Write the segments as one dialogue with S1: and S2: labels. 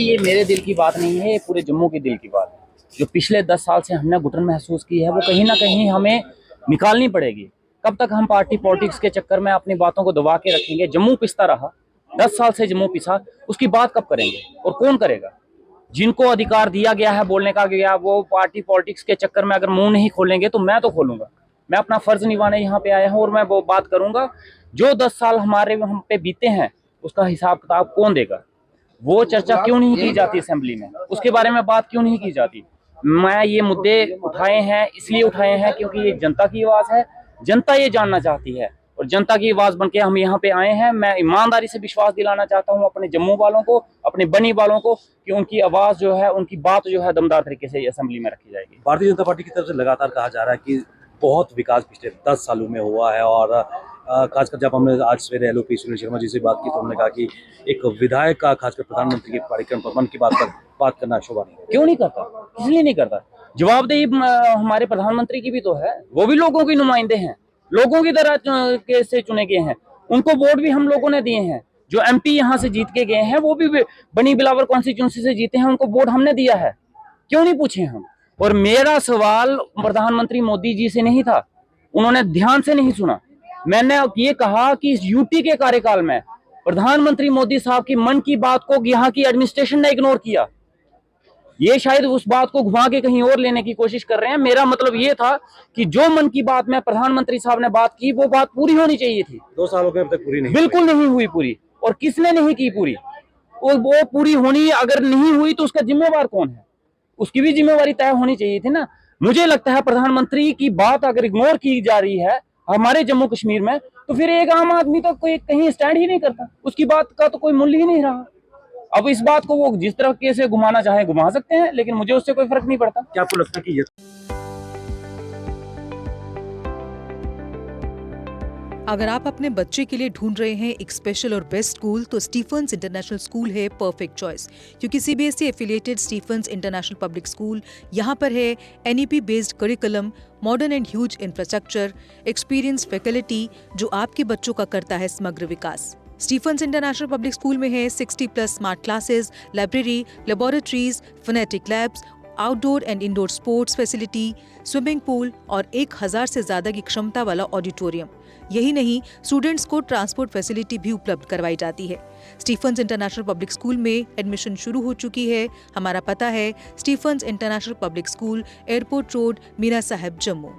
S1: ये मेरे दिल की बात नहीं है, ये पूरे जम्मू के दिल की बात है। जो पिछले 10 साल से हमने घुटन महसूस की है वो कहीं ना कहीं हमें निकालनी पड़ेगी। कब तक हम पार्टी पॉलिटिक्स के चक्कर में अपनी बातों को दबा के रखेंगे? जम्मू पिसता रहा, 10 साल से जम्मू पिसा, उसकी बात कब करेंगे और कौन करेगा? जिनको अधिकार दिया गया है बोलने का गया, वो पार्टी पॉलिटिक्स के चक्कर में अगर मुंह नहीं खोलेंगे तो मैं तो खोलूंगा। मैं अपना फर्ज निभाने यहाँ पे आया हूँ और मैं वो बात करूंगा। जो 10 साल हमारे हम पे बीते हैं उसका हिसाब किताब कौन देगा? वो चर्चा क्यों नहीं की जाती असेंबली में? उसके बारे में बात क्यों नहीं की जाती? मैं ये मुद्दे उठाए हैं, इसलिए उठाए हैं क्योंकि ये जनता की आवाज है, जनता ये जानना चाहती है और जनता की आवाज बनके हम यहाँ पे आए हैं। मैं ईमानदारी से विश्वास दिलाना चाहता हूँ अपने जम्मू वालों को, अपने बनी वालों को, कि उनकी आवाज जो है, उनकी बात जो है दमदार तरीके से असेंबली में रखी जाएगी।
S2: भारतीय जनता पार्टी की तरफ से लगातार कहा जा रहा है कि बहुत विकास पिछले 10 सालों में हुआ है और खासकर जब हमने आज सवेरे एलओपी सुनील शर्मा जी से बात की तो उन्होंने कहा कि एक विधायक का खासकर प्रधानमंत्री के कार्यक्रम पर मन की बात करना शोभा नहीं।
S1: क्यों नहीं करता? इसलिए नहीं करता। जवाबदेही हमारे प्रधानमंत्री की भी तो है, वो भी लोगों के नुमाइंदे हैं, लोगों की तरह से चुने गए हैं, उनको वोट भी हम लोगों ने दिए हैं। जो एमपी यहाँ से जीत के गए हैं वो भी बनी बिलावर कॉन्स्टिट्यूंसी से जीते हैं, उनको वोट हमने दिया है। क्यों नहीं पूछे हम? और मेरा सवाल प्रधानमंत्री मोदी जी से नहीं था, उन्होंने ध्यान से नहीं सुना। मैंने ये कहा कि इस यूटी के कार्यकाल में प्रधानमंत्री मोदी साहब की मन की बात को यहाँ की एडमिनिस्ट्रेशन ने इग्नोर किया। ये शायद उस बात को घुमा के कहीं और लेने की कोशिश कर रहे हैं। मेरा मतलब ये था कि जो मन की बात में प्रधानमंत्री साहब ने बात की वो बात पूरी होनी चाहिए थी।
S2: 2 सालों के अब तक पूरी नहीं,
S1: बिल्कुल नहीं हुई पूरी। और किसने नहीं की पूरी? वो पूरी होनी अगर नहीं हुई तो उसका जिम्मेवार कौन है? उसकी भी जिम्मेवारी तय होनी चाहिए थी ना। मुझे लगता है प्रधानमंत्री की बात अगर इग्नोर की जा रही है हमारे जम्मू कश्मीर में, तो फिर एक आम आदमी तो कोई कहीं स्टैंड ही नहीं करता, उसकी बात का तो कोई मूल्य ही नहीं रहा। अब इस बात को वो जिस तरह से घुमाना चाहे घुमा सकते हैं, लेकिन मुझे उससे कोई फर्क नहीं पड़ता।
S2: क्या आपको लगता है कि
S3: अगर आप अपने बच्चे के लिए ढूंढ रहे हैं एक स्पेशल और बेस्ट स्कूल, तो स्टीफेंस इंटरनेशनल स्कूल है परफेक्ट चॉइस। क्योंकि CBSE affiliated Stephens international public School यहाँ पर है NEP based curriculum, modern and huge infrastructure, experience faculty जो आपके बच्चों का करता है समग्र विकास। स्टीफेंस इंटरनेशनल पब्लिक स्कूल में है 60+ smart classes, library, laboratories, phonetic labs, outdoor and indoor sports facility, swimming pool और 1000 से ज्यादा की क्षमता वाला ऑडिटोरियम। यही नहीं, स्टूडेंट्स को ट्रांसपोर्ट फैसिलिटी भी उपलब्ध करवाई जाती है। स्टीफेंस इंटरनेशनल पब्लिक स्कूल में एडमिशन शुरू हो चुकी है। हमारा पता है Stephens international public School, airport road, Meera Sahib, Jammu.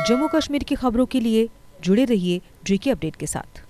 S3: Jammu Kashmir की खबरों के लिए जुड़े रहिए जीके अपडेट के साथ।